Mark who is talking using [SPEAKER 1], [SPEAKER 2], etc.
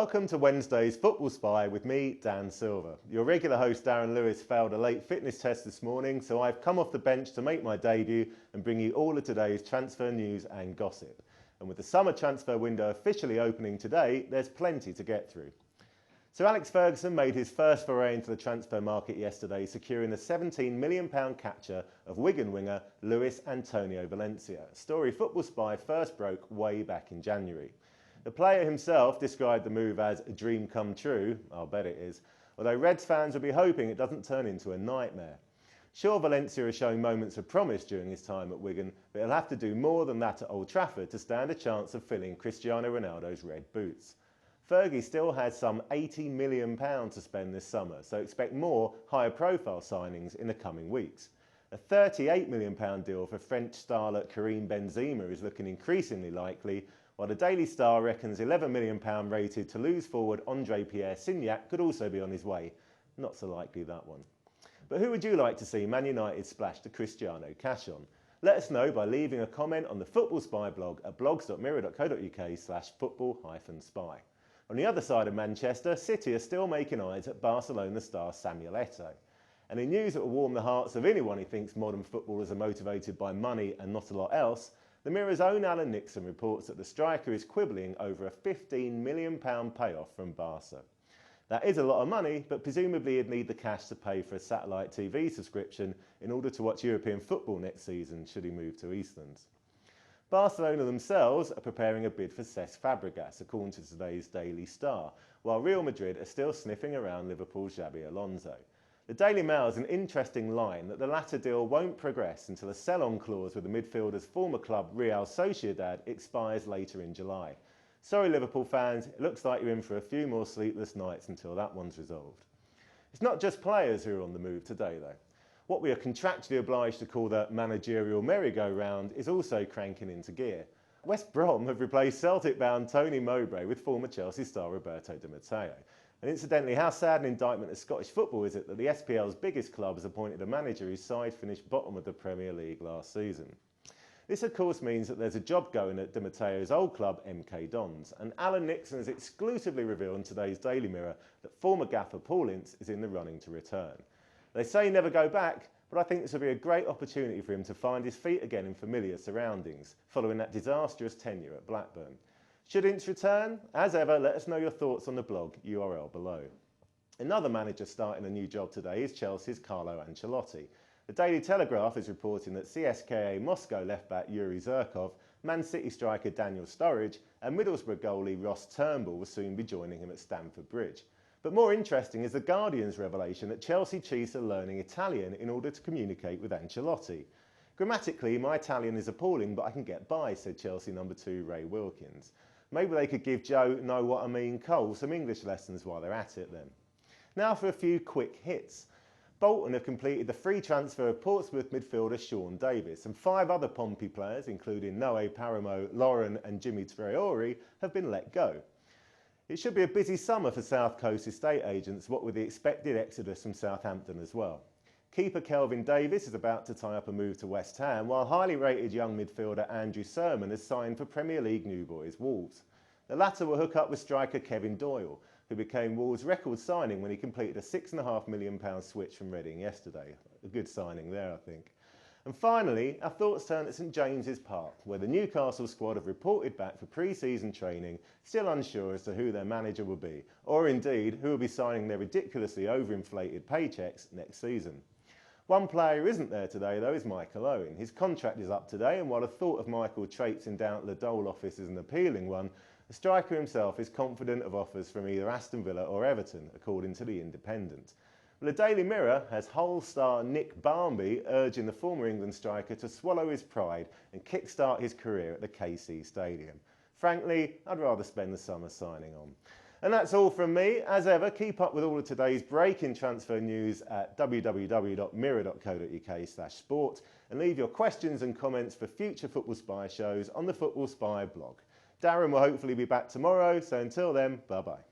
[SPEAKER 1] Welcome to Wednesday's Football Spy with me, Dan Silver. Your regular host Darren Lewis failed a late fitness test this morning, so I've come off the bench to make my debut and bring you all of today's transfer news and gossip. And with the summer transfer window officially opening today, there's plenty to get through. So Alex Ferguson made his first foray into the transfer market yesterday, securing the £17 million capture of Wigan winger Luis Antonio Valencia, a story Football Spy first broke way back in January. The player himself described the move as a dream come true. I'll bet it is, although Reds fans will be hoping it doesn't turn into a nightmare. Sure, Valencia has shown moments of promise during his time at Wigan, but he'll have to do more than that at Old Trafford to stand a chance of filling Cristiano Ronaldo's red boots. Fergie still has some £80 million to spend this summer, so expect more higher profile signings in the coming weeks. A £38 million deal for French starlet Karim Benzema is looking increasingly likely, while the Daily Star reckons £11 million rated Toulouse forward André-Pierre Signac could also be on his way. Not so likely, that one. But who would you like to see Man United splash the Cristiano cash on? Let us know by leaving a comment on the Football Spy blog at blogs.mirror.co.uk/football-spy. On the other side of Manchester, City are still making eyes at Barcelona star Samuel Eto'o. And in news that will warm the hearts of anyone who thinks modern footballers are motivated by money and not a lot else, the Mirror's own Alan Nixon reports that the striker is quibbling over a £15 million payoff from Barca. That is a lot of money, but presumably he'd need the cash to pay for a satellite TV subscription in order to watch European football next season should he move to Eastlands. Barcelona themselves are preparing a bid for Cesc Fabregas, according to today's Daily Star, while Real Madrid are still sniffing around Liverpool's Xabi Alonso. The Daily Mail has an interesting line that the latter deal won't progress until a sell-on clause with the midfielder's former club Real Sociedad expires later in July. Sorry Liverpool fans, it looks like you're in for a few more sleepless nights until that one's resolved. It's not just players who are on the move today though. What we are contractually obliged to call the managerial merry-go-round is also cranking into gear. West Brom have replaced Celtic-bound Tony Mowbray with former Chelsea star Roberto Di Matteo. And incidentally, how sad an indictment of Scottish football is it that the SPL's biggest club has appointed a manager whose side finished bottom of the Premier League last season. This of course means that there's a job going at Di Matteo's old club MK Dons, and Alan Nixon has exclusively revealed in today's Daily Mirror that former gaffer Paul Ince is in the running to return. They say never go back, but I think this will be a great opportunity for him to find his feet again in familiar surroundings, following that disastrous tenure at Blackburn. Should Ince return? As ever, let us know your thoughts on the blog, URL below. Another manager starting a new job today is Chelsea's Carlo Ancelotti. The Daily Telegraph is reporting that CSKA Moscow left-back Yuri Zirkov, Man City striker Daniel Sturridge and Middlesbrough goalie Ross Turnbull will soon be joining him at Stamford Bridge. But more interesting is the Guardian's revelation that Chelsea chiefs are learning Italian in order to communicate with Ancelotti. Grammatically, my Italian is appalling, but I can get by, said Chelsea number 2 Ray Wilkins. Maybe they could give Joe Know What I Mean Cole some English lessons while they're at it then. Now for a few quick hits. Bolton have completed the free transfer of Portsmouth midfielder Sean Davis, and 5 other Pompey players, including Noé Paramo, Lauren and Jimmy Traore, have been let go. It should be a busy summer for South Coast estate agents, what with the expected exodus from Southampton as well. Keeper Kelvin Davis is about to tie up a move to West Ham, while highly rated young midfielder Andrew Sermon has signed for Premier League new boys Wolves. The latter will hook up with striker Kevin Doyle, who became Wolves' record signing when he completed a £6.5 million switch from Reading yesterday. A good signing there, I think. And finally, our thoughts turn to St James's Park, where the Newcastle squad have reported back for pre-season training, still unsure as to who their manager will be, or indeed who will be signing their ridiculously overinflated paychecks next season. One player who isn't there today though is Michael Owen. His contract is up today, and while the thought of Michael traipsing down at the Dole office is an appealing one, the striker himself is confident of offers from either Aston Villa or Everton, according to The Independent. The Daily Mirror has Hull star Nick Barmby urging the former England striker to swallow his pride and kickstart his career at the KC Stadium. Frankly, I'd rather spend the summer signing on. And that's all from me. As ever, keep up with all of today's breaking transfer news at www.mirror.co.uk/sport and leave your questions and comments for future Football Spy shows on the Football Spy blog. Darren will hopefully be back tomorrow, so until then, bye-bye.